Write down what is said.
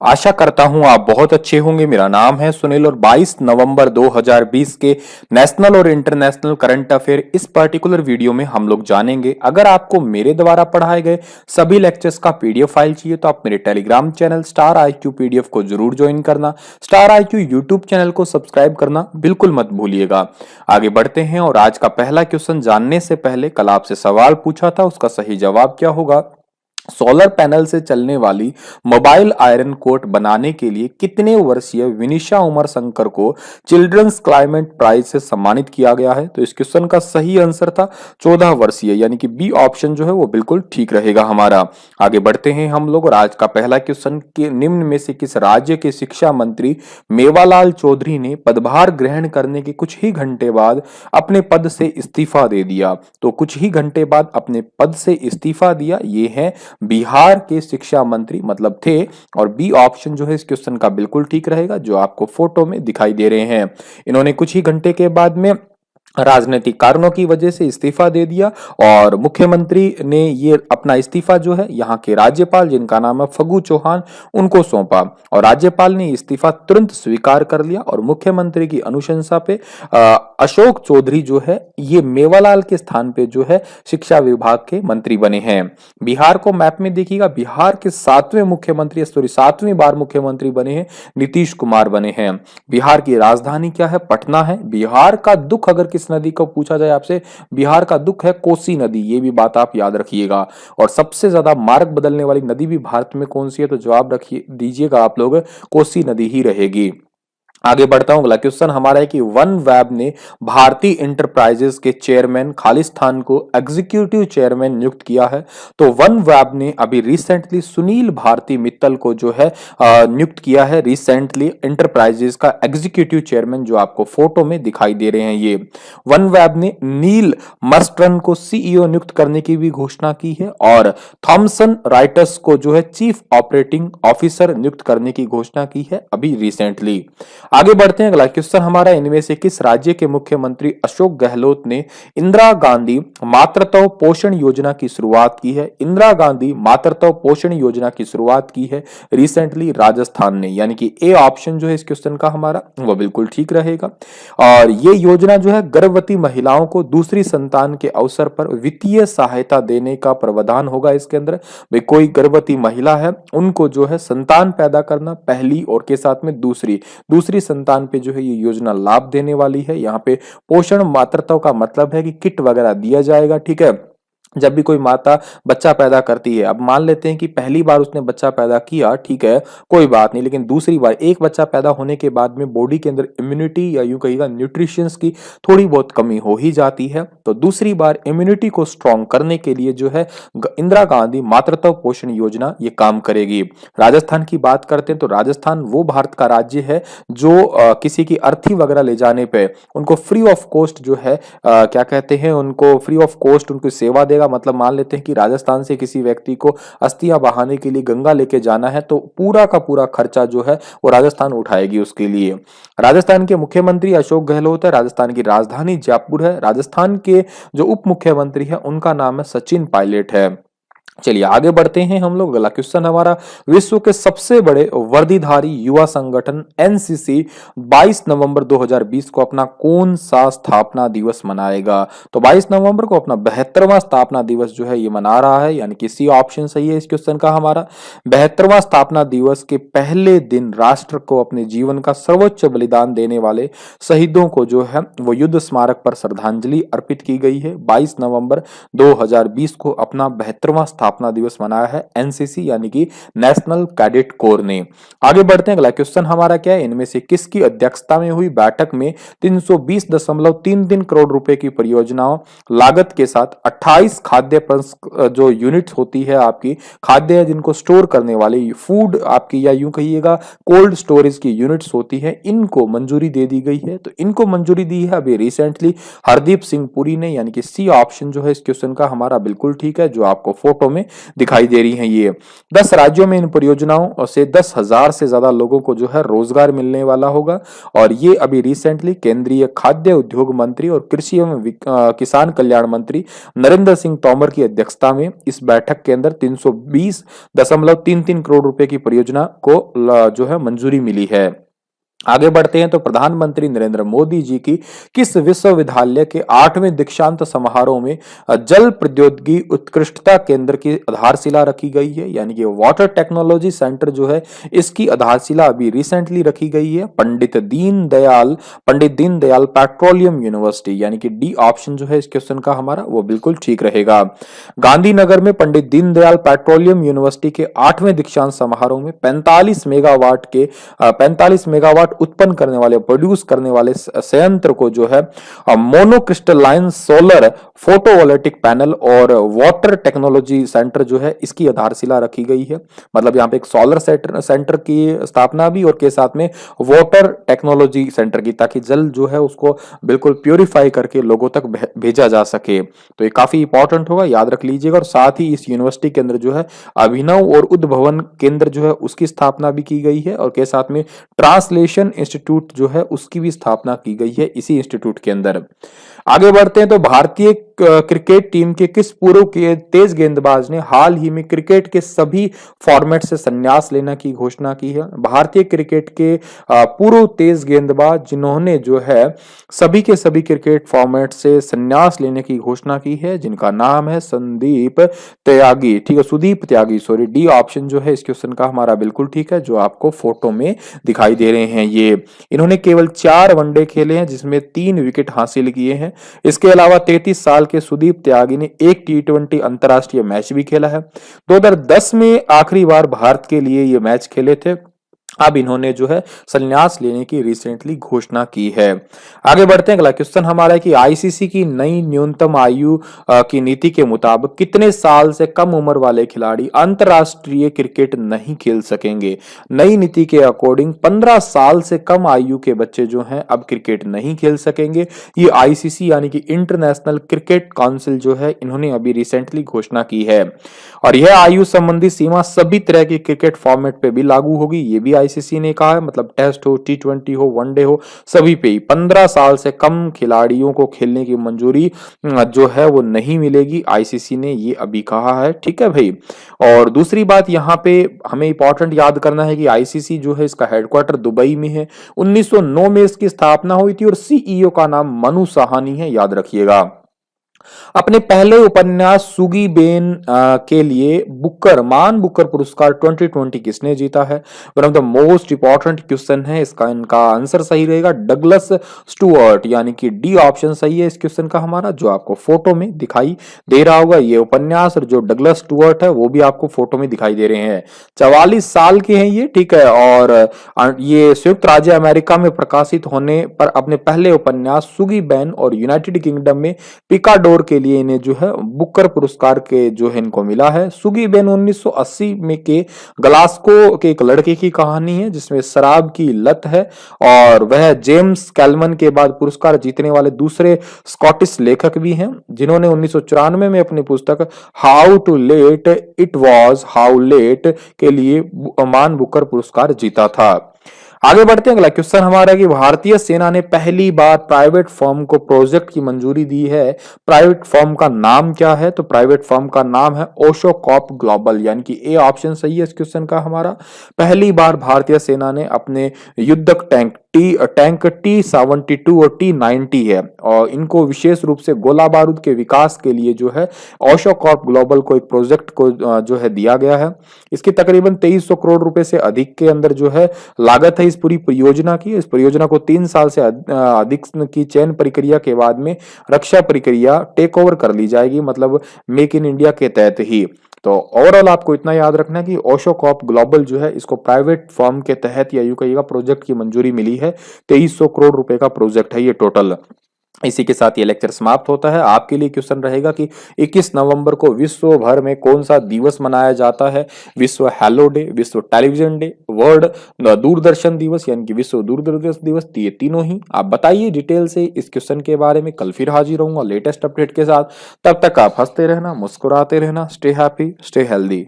आशा करता हूं आप बहुत अच्छे होंगे। मेरा नाम है सुनील और 22 नवंबर 2020 के नेशनल और इंटरनेशनल करंट अफेयर इस पर्टिकुलर वीडियो में हम लोग जानेंगे। अगर आपको मेरे द्वारा पढ़ाए गए सभी लेक्चर्स का पीडीएफ फाइल चाहिए तो आप मेरे Telegram channel star IQ PDF को जरूर ज्वाइन करना। स्टार आईक्यू यूट्यूब चैनल को सब्सक्राइब करना बिल्कुल मत भूलिएगा। आगे बढ़ते हैं और आज का पहला क्वेश्चन जानने से पहले कल आपसे सवाल पूछा था, उसका सही जवाब क्या होगा। सोलर पैनल से चलने वाली मोबाइल आयरन कोट बनाने के लिए कितने वर्षीय विनिशा उमर शंकर को चिल्ड्रंस क्लाइमेट प्राइज से सम्मानित किया गया है। तो इस क्वेश्चन का सही आंसर था 14 वर्षीय, यानी कि बी ऑप्शन जो है वो बिल्कुल ठीक रहेगा हमारा। आगे बढ़ते हैं हम लोग और आज का पहला क्वेश्चन के निम्न में से किस राज्य के शिक्षा मंत्री मेवालाल चौधरी ने पदभार ग्रहण करने के कुछ ही घंटे बाद अपने पद से इस्तीफा दे दिया। तो कुछ ही घंटे बाद अपने पद से इस्तीफा दिया, ये है बिहार के शिक्षा मंत्री मतलब थे। और बी ऑप्शन जो है इस क्वेश्चन का बिल्कुल ठीक रहेगा, जो आपको फोटो में दिखाई दे रहे हैं। इन्होंने कुछ ही घंटे के बाद में राजनीतिक कारणों की वजह से इस्तीफा दे दिया और मुख्यमंत्री ने ये अपना इस्तीफा जो है यहाँ के राज्यपाल जिनका नाम है फगू चौहान उनको सौंपा और राज्यपाल ने इस्तीफा तुरंत स्वीकार कर लिया और मुख्यमंत्री की अनुशंसा पे अशोक चौधरी जो है ये मेवालाल के स्थान पे जो है शिक्षा विभाग के मंत्री बने हैं। बिहार को मैप में देखिएगा, बिहार के 7वें मुख्यमंत्री 7वीं बार मुख्यमंत्री बने हैं, नीतीश कुमार बने हैं। बिहार की राजधानी क्या है? पटना है। बिहार का दुख अगर किस नदी को पूछा जाए आपसे, बिहार का दुख है कोसी नदी, ये भी बात आप याद रखिएगा। और सबसे ज्यादा मार्ग बदलने वाली नदी भी भारत में कौन सी है? तो जवाब रखिए दीजिएगा आप लोग, कोसी नदी ही रहेगी। आगे बढ़ता हूं, अगला क्वेश्चन हमारा है कि वन वेब ने भारतीय इंटरप्राइजेस के चेयरमैन खालिस्तान को एग्जीक्यूटिव चेयरमैन नियुक्त किया है। तो वन वेब ने अभी रिसेंटली सुनील भारती मित्तल को जो है नियुक्त किया है रिसेंटली इंटरप्राइजेस का एग्जीक्यूटिव चेयरमैन, जो आपको फोटो में दिखाई दे रहे हैं। ये वन वेब ने नील मर्स्ट्रन को सीईओ नियुक्त करने की भी घोषणा की है और थॉमसन राइटर्स को जो है चीफ ऑपरेटिंग ऑफिसर नियुक्त करने की घोषणा की है अभी रिसेंटली। आगे बढ़ते हैं, अगला क्वेश्चन हमारा इनमें से किस राज्य के मुख्यमंत्री अशोक गहलोत ने इंदिरा गांधी मातृत्व पोषण योजना की शुरुआत की है? इंदिरा गांधी मातृत्व पोषण योजना की शुरुआत की है रिसेंटली राजस्थान ने, यानी कि ए ऑप्शन जो है इस क्वेश्चन का हमारा वो बिल्कुल ठीक रहेगा। और ये योजना जो है गर्भवती महिलाओं को दूसरी संतान के अवसर पर वित्तीय सहायता देने का प्रावधान होगा इसके अंदर। भाई कोई गर्भवती महिला है उनको जो है संतान पैदा करना, पहली और के साथ में दूसरी संतान पे जो है ये योजना लाभ देने वाली है। यहाँ पे पोषण मातृत्व का मतलब है कि किट वगैरह दिया जाएगा, ठीक है। जब भी कोई माता बच्चा पैदा करती है, अब मान लेते हैं कि पहली बार उसने बच्चा पैदा किया, ठीक है कोई बात नहीं, लेकिन दूसरी बार एक बच्चा पैदा होने के बाद में बॉडी के अंदर इम्यूनिटी या यूं कहिएगा न्यूट्रिशंस की थोड़ी बहुत कमी हो ही जाती है। तो दूसरी बार इम्यूनिटी को स्ट्रॉन्ग करने के लिए जो है इंदिरा गांधी मातृत्व पोषण योजना ये काम करेगी। राजस्थान की बात करते हैं तो राजस्थान वो भारत का राज्य है जो किसी की अर्थी वगैरह ले जाने पे उनको फ्री ऑफ कॉस्ट जो है क्या कहते हैं, उनको फ्री ऑफ कॉस्ट उनको सेवा देगा। मतलब मान लेते हैं कि राजस्थान से किसी व्यक्ति को अस्थियां बहाने के लिए गंगा लेके जाना है तो पूरा का पूरा खर्चा जो है वो राजस्थान उठाएगी उसके लिए। राजस्थान के मुख्यमंत्री अशोक गहलोत है, राजस्थान की राजधानी जयपुर है। राजस्थान के जो उप मुख्यमंत्री है उनका नाम है सचिन पायलट है। चलिए आगे बढ़ते हैं हम लोग, अगला क्वेश्चन हमारा, विश्व के सबसे बड़े वर्दीधारी युवा संगठन एनसीसी 22 नवंबर 2020 को अपना कौन सा स्थापना दिवस मनाएगा? तो 22 नवंबर को अपना 72वां स्थापना दिवस जो है ये मना रहा है, यानी कि सी ऑप्शन सही है इस क्वेश्चन का हमारा। 72वां स्थापना दिवस के पहले दिन राष्ट्र को अपने जीवन का सर्वोच्च बलिदान देने वाले शहीदों को जो है वो युद्ध स्मारक पर श्रद्धांजलि अर्पित की गई है। 22 नवंबर 2020 को अपना 72वां स्थापना दिवस मनाया है एनसीसी यानी कि नेशनल कैडेट कोर ने। आगे बढ़ते हैं, अगला क्वेश्चन हमारा क्या है, इनमें से किसकी अध्यक्षता में हुई बैठक में 320.33 करोड़ रुपए की परियोजनाओं लागत के साथ 28 खाद्य जो यूनिट्स होती है आपकी खाद्य जिनको स्टोर करने वाली फूड आपकी या यूं कहिएगा कोल्ड स्टोरेज की यूनिट्स होती है, इनको मंजूरी दे दी गई है। तो इनको मंजूरी दी है अभी रिसेंटली हरदीप सिंह पुरी ने, यानी कि सी ऑप्शन जो है इस क्वेश्चन का हमारा बिल्कुल ठीक है, जो आपको फोटो हमें दिखाई दे रही हैं। ये 10 राज्यों में इन परियोजनाओं से 10,000 से ज्यादा लोगों को जो है रोजगार मिलने वाला होगा। और ये अभी रिसेंटली केंद्रीय खाद्य उद्योग मंत्री और कृषि एवं किसान कल्याण मंत्री नरेंद्र सिंह तोमर की अध्यक्षता में इस बैठक के अंदर 320.33 करोड़ रुपए की परियोजना को जो है मंजूरी मिली है। आगे बढ़ते हैं तो प्रधानमंत्री नरेंद्र मोदी जी की किस विश्वविद्यालय के 8वें दीक्षांत समारोह में जल प्रौद्योगिकी उत्कृष्टता केंद्र की आधारशिला रखी गई है, यानी कि वाटर टेक्नोलॉजी सेंटर जो है इसकी आधारशिला अभी रिसेंटली रखी गई है पंडित दीनदयाल पेट्रोलियम यूनिवर्सिटी, यानी कि डी ऑप्शन जो है इस क्वेश्चन का हमारा वो बिल्कुल ठीक रहेगा। गांधीनगर में पंडित दीनदयाल पेट्रोलियम यूनिवर्सिटी के 8वें दीक्षांत समारोह में 45 मेगावाट उत्पन्न करने वाले प्रोड्यूस करने वाले संयंत्र को जो है मोनोक्रिस्टलाइन सोलर फोटोवोल्टिक पैनल और वाटर टेक्नोलॉजी सेंटर जो है इसकी आधारशिला रखी गई है। मतलब यहाँ पे एक सोलर सेंटर की स्थापना भी और के साथ में वाटर टेक्नोलॉजी सेंटर की, ताकि जल जो है उसको बिल्कुल प्यूरिफाई करके लोगों तक भेजा जा सके। तो ये काफी इंपॉर्टेंट होगा, याद रख लीजिएगा। और साथ ही इस यूनिवर्सिटी के अंदर जो है अभिनव और उद्भवन केंद्र जो है उसकी स्थापना भी की गई है और के साथ में ट्रांसलेशन इंस्टीट्यूट जो है उसकी भी स्थापना की गई है इसी इंस्टीट्यूट के अंदर। आगे बढ़ते हैं तो भारतीय क्रिकेट टीम के किस पूर्व के तेज गेंदबाज ने हाल ही में क्रिकेट के सभी फॉर्मेट से संन्यास लेने की घोषणा की है। भारतीय क्रिकेट के पूर्व तेज गेंदबाज जिन्होंने जो है सभी के सभी क्रिकेट फॉर्मेट से संन्यास लेने की घोषणा की है, जिनका नाम है संदीप त्यागी, ठीक है, सुदीप त्यागी, सॉरी। डी ऑप्शन जो है इस क्वेश्चन का हमारा बिल्कुल ठीक है, जो आपको फोटो में दिखाई दे रहे हैं। ये इन्होंने केवल 4 वनडे खेले हैं जिसमें 3 विकेट हासिल किए हैं। इसके अलावा 33 साल के सुदीप त्यागी ने एक T20 अंतरराष्ट्रीय मैच भी खेला है। 2010 में आखिरी बार भारत के लिए ये मैच खेले थे। अब इन्होंने जो है संन्यास लेने की रिसेंटली घोषणा की है। आगे बढ़ते हैं, अगला क्वेश्चन हमारा है कि आईसीसी की नई न्यूनतम आयु की नीति के मुताबिक कितने साल से कम उम्र वाले खिलाड़ी अंतरराष्ट्रीय क्रिकेट नहीं खेल सकेंगे। नई नीति के अकॉर्डिंग 15 साल से कम आयु के बच्चे जो हैं अब क्रिकेट नहीं खेल सकेंगे। ये आईसीसी यानी कि इंटरनेशनल क्रिकेट काउंसिल जो है इन्होंने अभी रिसेंटली घोषणा की है। और यह आयु संबंधी सीमा सभी तरह की क्रिकेट फॉर्मेट पे भी लागू होगी, ये भी आईसीसी ने कहा है। मतलब टेस्ट हो, T20 हो, वनडे हो, सभी पे ही 15 साल से कम खिलाड़ियों को खेलने की मंजूरी जो है वो नहीं मिलेगी, आईसीसी ने ये अभी कहा है, ठीक है भाई। और दूसरी बात यहाँ पे हमें इंपॉर्टेंट याद करना है कि आईसीसी जो है इसका हेडक्वार्टर दुबई में है। 1909 में इसकी स्थापना हुई थी और सीईओ का नाम मनु साहनी है, याद रखिएगा। अपने पहले उपन्यास सुगी बेन के लिए मान बुकर पुरस्कार 2020 किसने जीता है। One of the most important question है, इनका आंसर सही रहेगा डगलस स्टुअर्ट, यानी कि डी ऑप्शन सही है इस क्वेश्चन का हमारा, जो आपको फोटो में दिखाई दे रहा होगा। ये उपन्यास और जो डगलस स्टुअर्ट है वो भी आपको फोटो में दिखाई दे रहे हैं। 44 साल के हैं ये, ठीक है। और ये संयुक्त राज्य अमेरिका में प्रकाशित होने पर अपने पहले उपन्यास सुगी बेन और यूनाइटेड किंगडम में पिकाडोर के लिए इन्हें जो है बुकर पुरस्कार के जो है इनको मिला है। सुगी बेन 1980 में के ग्लासगो के एक लड़के की कहानी है जिसमें शराब की लत है और वह जेम्स कैलमन के बाद पुरस्कार जीतने वाले दूसरे स्कॉटिश लेखक भी हैं, जिन्होंने 1994 में अपनी पुस्तक how to let it was how let के लिए मान बुकर पुरस्कार जीता था। आगे बढ़ते हैं, अगला क्वेश्चन हमारा कि भारतीय सेना ने पहली बार प्राइवेट फर्म को प्रोजेक्ट की मंजूरी दी है। प्राइवेट फर्म का नाम क्या है, तो प्राइवेट फर्म का नाम है ओशो कॉप ग्लोबल, यानी कि ए ऑप्शन सही है इस क्वेश्चन का हमारा। पहली बार भारतीय सेना ने अपने युद्धक टैंक T-72 और T-90 है और इनको विशेष रूप से गोला बारूद के विकास के लिए जो है ओशो कॉर्प ग्लोबल को एक प्रोजेक्ट को जो है दिया गया है। इसकी तकरीबन 2300 करोड़ रुपए से अधिक के अंदर जो है लागत है इस पूरी परियोजना की। इस परियोजना को 3 साल से अधिक की चयन प्रक्रिया के बाद में रक्षा प्रक्रिया टेक ओवर कर ली जाएगी, मतलब मेक इन इंडिया के तहत ही। तो ओवरऑल आपको इतना याद रखना है कि ओशो कॉप ग्लोबल जो है इसको प्राइवेट फर्म के तहत या यूं कहिएगा प्रोजेक्ट की मंजूरी मिली है। 2300 करोड़ रुपए का प्रोजेक्ट है ये टोटल। इसी के साथ ये लेक्चर समाप्त होता है। आपके लिए क्वेश्चन रहेगा कि 21 नवंबर को विश्व भर में कौन सा दिवस मनाया जाता है? विश्व हेलो डे, विश्व टेलीविजन डे, वर्ल्ड दूरदर्शन दिवस यानी कि विश्व दूरदर्शन दिवस, तो ये तीनों ही आप बताइए डिटेल से इस क्वेश्चन के बारे में। कल फिर हाजिर रहूंगा लेटेस्ट अपडेट के साथ। तब तक आप हंसते रहना, मुस्कुराते रहना। Stay happy, stay healthy.